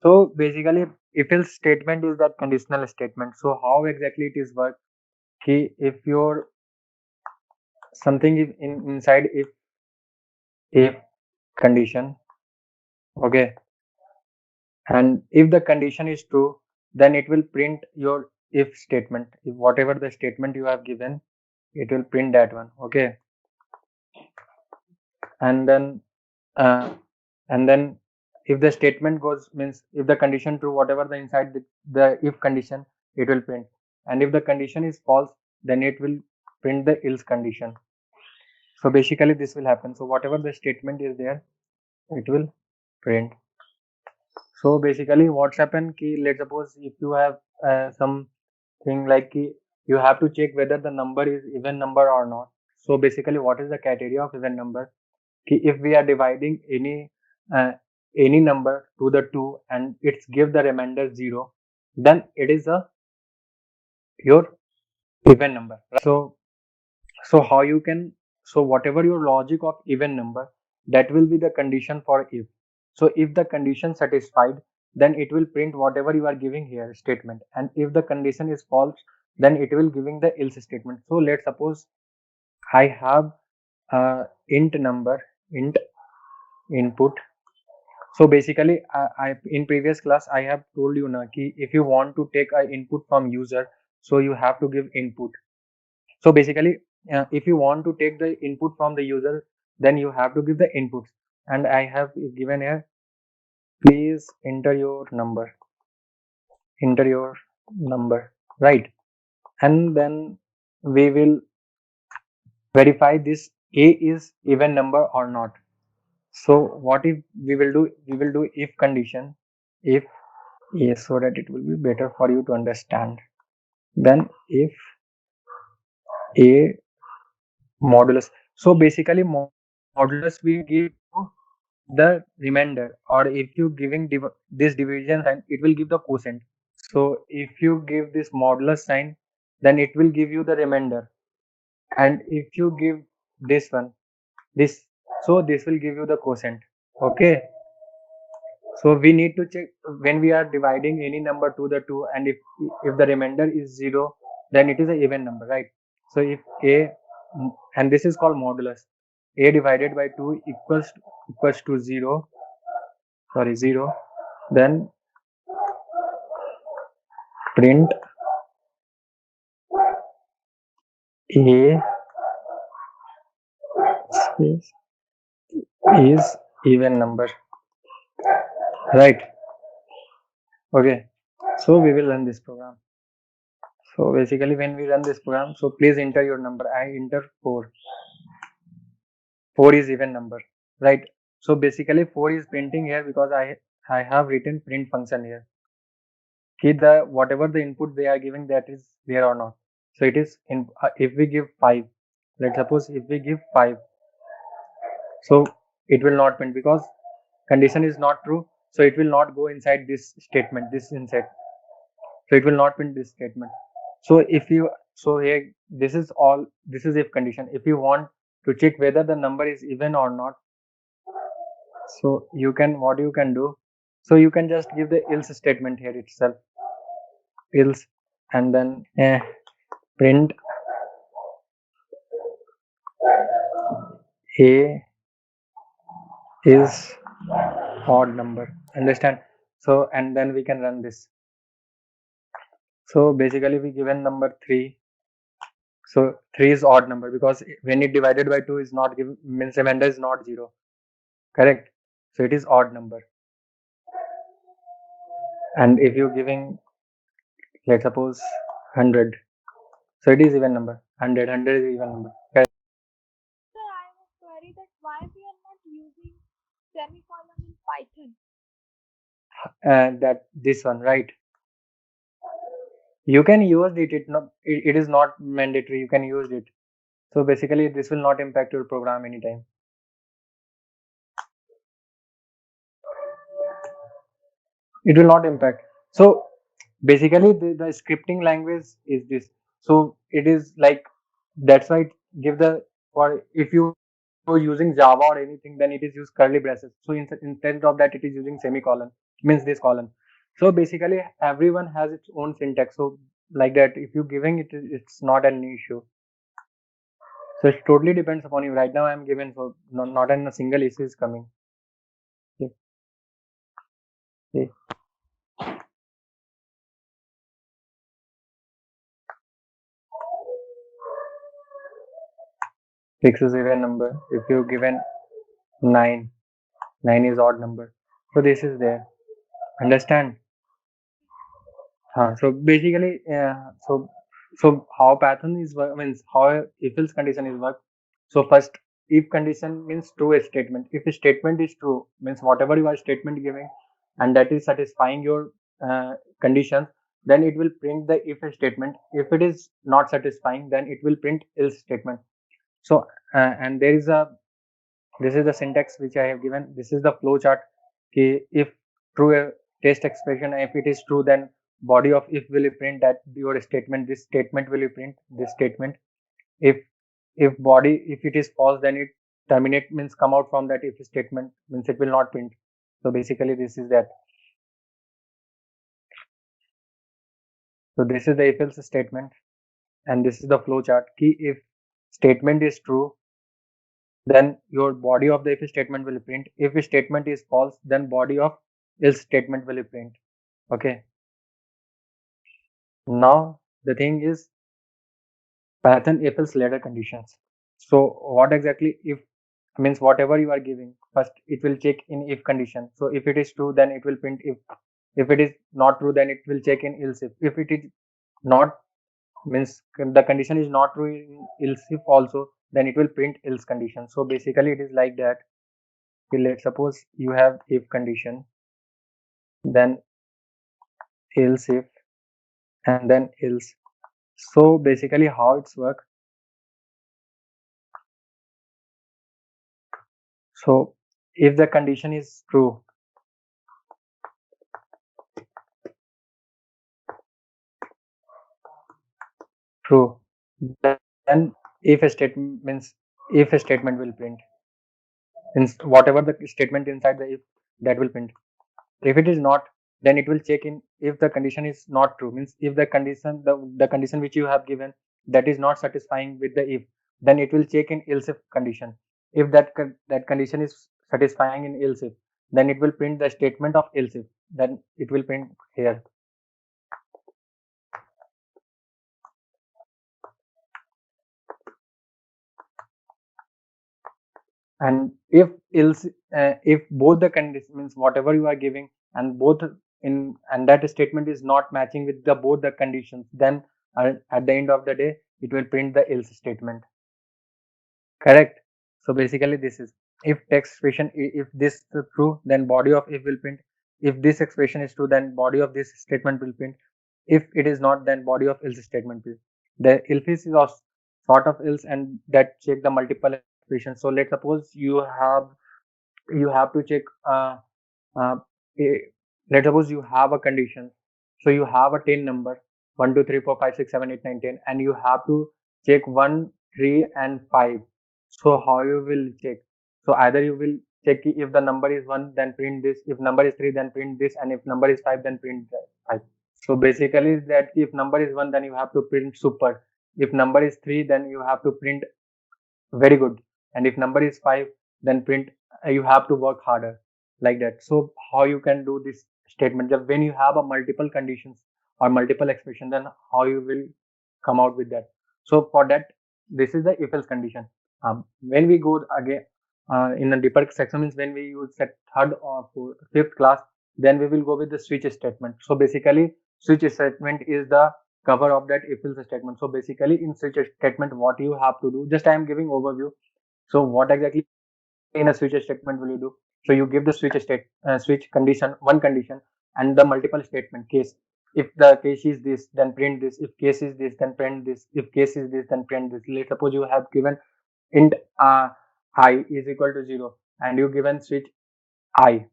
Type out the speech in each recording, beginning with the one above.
So basically, if else statement is that conditional statement. So how exactly it is work? Ki if your something is inside if condition, okay, and if the condition is true, then it will print your if statement. If whatever the statement you have given, it will print that one, okay. And then uh, and then if the statement goes means if the condition true, whatever the inside the if condition, it will print. And if the condition is false, then it will print the else condition. So basically this will happen. So whatever the statement is there, it will print. So basically what's happened ki, let's suppose if you have something like ki, you have to check whether the number is even number or not. So basically what is the criteria of even number? Ki if we are dividing uh, any number to the 2 and it's give the remainder 0, then it is a your even number, right? So how you can, so whatever your logic of even number, that will be the condition for if. So if the condition satisfied, then it will print whatever you are giving here statement. And if the condition is false, then it will giving the else statement. So let's suppose I have int number, int input. So basically I in previous class I have told you na ki if you want to take a input from user, so you have to give input. So basically if you want to take the input from the user, then you have to give the inputs. And I have given here, please enter your number, right? And then we will verify this a is even number or not. So what if we will do, we will do if condition, if yes, so that it will be better for you to understand. Then if a modulus. So basically modulus will give you the remainder, or if you giving this division sign, it will give the quotient. So if you give this modulus sign, then it will give you the remainder. And if you give this one, this, so this will give you the quotient, okay. So we need to check when we are dividing any number to the 2, and if the remainder is 0, then it is an even number, right? So if a, and this is called modulus, a divided by 2 equals to 0, sorry 0, then print a space is even number, right? Okay, so we will run this program. So basically when we run this program, so please enter your number. I enter 4. 4 is even number, right? So basically 4 is printing here because I have written print function here. Ki the whatever the input they are giving, that is there or not. So it is in if we give 5, let's suppose if we give 5, so it will not print because condition is not true. So it will not go inside this statement, this inside. So it will not print this statement. So if you, so here this is all, this is if condition. If you want to check whether the number is even or not, so you can, what you can do, so you can just give the else statement here itself, else, and then print a is odd number, understand? So and then we can run this. So basically we given number 3. So 3 is odd number because when it divided by 2 is not given, means remainder is not 0, correct? So it is odd number. And if you're giving, let's suppose 100, so it is even number. 100 is even number, correct? Sir, I have a query that why we are not using semicolon in Python. That this one, right? You can use it, it is not mandatory, you can use it. So basically this will not impact your program anytime. It will not impact. So basically the scripting language is this. So it is like, that's why it give the for if you are using Java or anything, then it is used curly braces. So instead of that, it is using semicolon, means this colon. So basically, everyone has its own syntax. So like that, if you giving it, it's not an issue. So it totally depends upon you. Right now, I'm given, so not in a single issue is coming. Okay. Okay. 6 is even number. If you given 9, 9 is odd number. So this is there. Understand? So basically, so how Python is work means how if else condition is work. So first, if condition means true statement. If a statement is true, means whatever you are statement giving, and that is satisfying your conditions, then it will print the if statement. If it is not satisfying, then it will print else statement. So and there is a this is the syntax which I have given. This is the flow chart. Okay, if true test expression, if it is true, then body of if will print that your statement. This statement will print this statement. If body if it is false, then it terminate means come out from that if statement means it will not print. So basically this is that. So this is the if else statement, and this is the flow chart. Key if statement is true, then your body of the if statement will print. If statement is false, then body of else statement will print. Okay. Now the thing is Python if else later conditions. So what exactly if means whatever you are giving, first it will check in if condition. So if it is true, then it will print if. If it is not true, then it will check in else if. If it is not means the condition is not true in else if also, then it will print else condition. So basically it is like that. Okay, let's suppose you have if condition, then else if, and then else. So basically how it's work. So if the condition is true, then if a statement means if a statement will print. Means whatever the statement inside the if, that will print. If it is not, then it will check in if the condition is not true. Means if the condition the condition which you have given, that is not satisfying with the if, then it will check in else if condition. If that condition is satisfying in else if, then it will print the statement of else if, then it will print here. And if both the conditions means whatever you are giving, and both in and that statement is not matching with the both the conditions, then at the end of the day it will print the else statement. Correct. So basically this is if text expression, if this is true, then body of if will print. If this expression is true, then body of this statement will print. If it is not, then body of else statement will. The if is of sort of else, and that check the multiple expressions. So let's suppose you have to check uh, a- let's suppose you have a condition. So you have a 10 number, 1 2 3 4 5 6 7 8 9 10, and you have to check 1 3 and 5. So how you will check? So either you will check if the number is 1, then print this. If number is 3, then print this. And if number is 5, then print that 5. So basically is that if number is 1, then you have to print super. If number is 3, then you have to print very good. And if number is 5, then print you have to work harder, like that. So how you can do this statement? When you have a multiple conditions or multiple expression, then how you will come out with that? So for that, this is the if else condition. When we go again in a deeper section, means when we use that third or fifth class, then we will go with the switch statement. So basically switch statement is the cover of that if else statement. So basically in switch statement, what you have to do, just I am giving overview. So what exactly in a switch statement will you do? So you give the switch condition, one condition, and the multiple statement case. If the case is this, then print this. If case is this, then print this. If case is this, then print this. Let's suppose you have given int I is equal to 0, and you given switch I,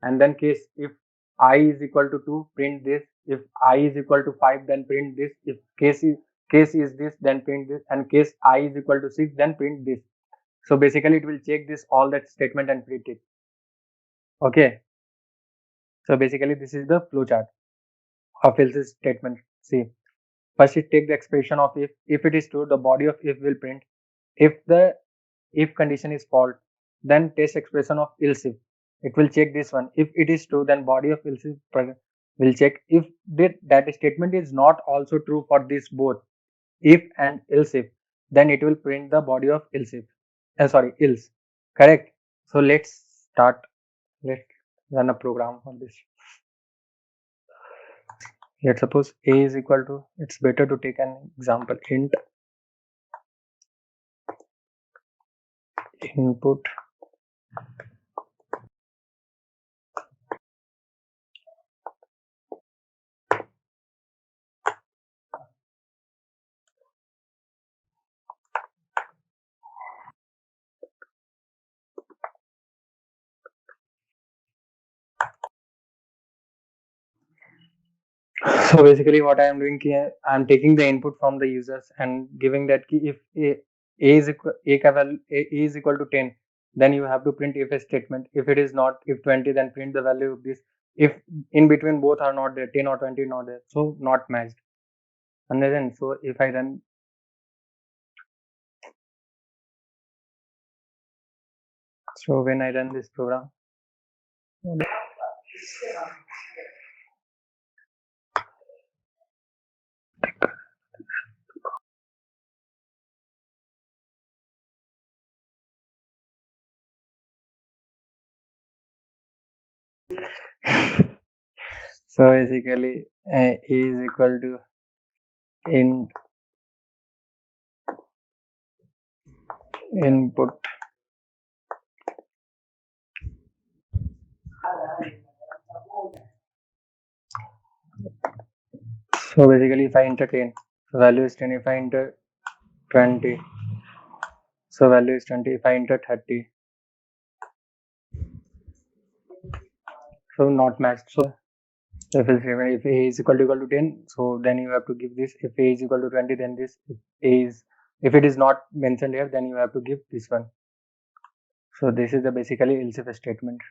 and then case if I is equal to 2, print this. If I is equal to 5, then print this. If case is case is this, then print this, and case I is equal to 6, then print this. So basically it will check this all that statement and print it. Okay. So basically this is the flowchart of else statement. See, first it take the expression of if. If it is true, the body of if will print. If the if condition is false, then test expression of else if. It will check this one. If it is true, then body of else if will check. If that statement is not also true for this both if and else if, then it will print the body of else if. Sorry, else. Correct. So let's start. Let's run a program for this. Let's suppose a is equal to, it's better to take an example, int input So basically what I am doing here, I am taking the input from the users and giving that key. If a is equal a is equal to 10, then you have to print if a statement. If it is not, if 20, then print the value of this. If in between both are not there, 10 or 20 not there, so not matched. And then so if I run, so when I run this program, so basically a is equal to in input. So basically if I enter 10, so value is 10. If I enter 20, so value is 20. If I enter 30, so not matched. So if a is equal to 10, so then you have to give this. If a is equal to 20, then this. If it is not mentioned here, then you have to give this one. So this is the basically else if statement.